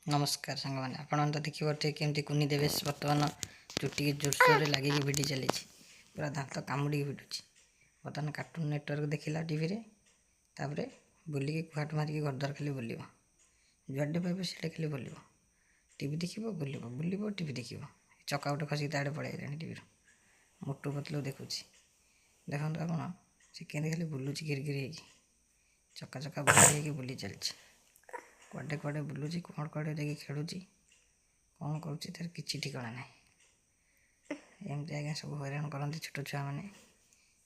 नमस्कार सांग मैंने आपण तो देखिए केमती कुनी देवे बर्तमान चुटी जोरसोर लगे भिडी चली पूरा दांत कामुड़ी भिडुची बर्तमान कार्टून नेटवर्क देखला टीवी रे तापरे बुलिकी कुहाट मारिकी घरद्वार खाली बुल जुआडे पाइब से खाली बुल टीवी देख बुल बुल टीवी देख चका गोटे खसिक ताड़े पड़े टीवी मोटू पतलू देखुची देखो आप से केंद्र खाली बुलूची गिरगिरी चका चका बुली चलती कुआडे कुआडे बुलूची कौन कुआडे जाकि खेलुची कौन करुच्ची तार किसी ठिकाना ना एमती आज्ञा सब हैरान करती छोट छुआ मैंने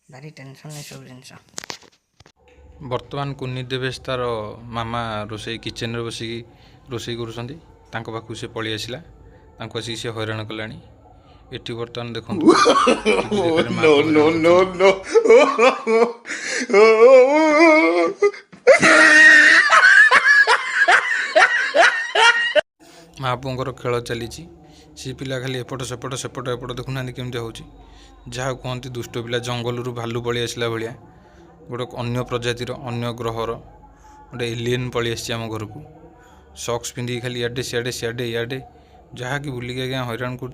भारी टेंशन नहीं सब जिन बर्तमान कुनी देवेश तार मामा रोसे किचेन रे बसिकी रोसे कर से पलि आसला आसिक सी हैरान कला एटी बर्तमान देखो महापुर खेल चली सी पिला खाली एपट सेपट सेपट एपट देखुना केमती हो जहाँ कहते दुष्ट पिला जंगल भालू पलि आसला भाया गोटे अन्य प्रजातिर अन्य ग्रहर गोटे एलियन पलि आम घर को सक्स पिंधिकी खाली इे सियाडे सियाडे इे जहाँ कि बुलिकी आज्ञा हैरान कर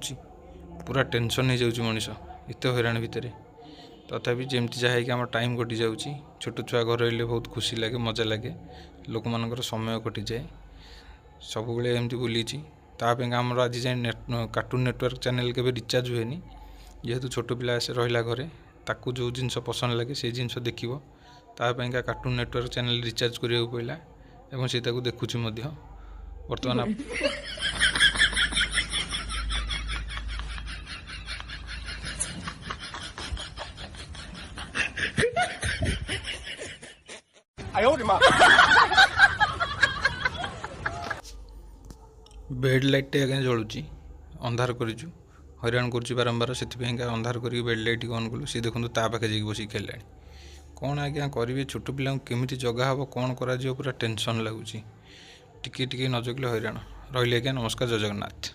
पूरा टेंशन हो जाऊँ मनीष एत हैरान भितर तथापि जमती जहाँ कि आम टाइम कटि जाऊँगी छोट छुआ घर रही बहुत खुशी लगे मजा लगे लोक मान समय कटि जाए सब बेले एमती बुली तापें आमर आज जाए कार्टून नेटवर्क चैनल के रिचार्ज हुए जेहेतु छोट पिला रहा घरे ताकू जो जिनस पसंद लगे से जिनस देख तापाई कार्टून नेटवर्क चैनल रिचार्ज करिया पड़ा एवं से देखुची बर्तमान बेड लाइट आज्ञा जलुची अंधार करूँ हैरान करुच्ची बारंबार से अंधार कर बेड लाइट ऑन कलु सी देखो ता पाखे जाकि बस खेला कौन आज्ञा करेंगे छोट पिला केमी जगा हम कौन कर पूरा टेंशन लगुच टिके न जगले हैरान रही आज्ञा नमस्कार जय जगन्नाथ।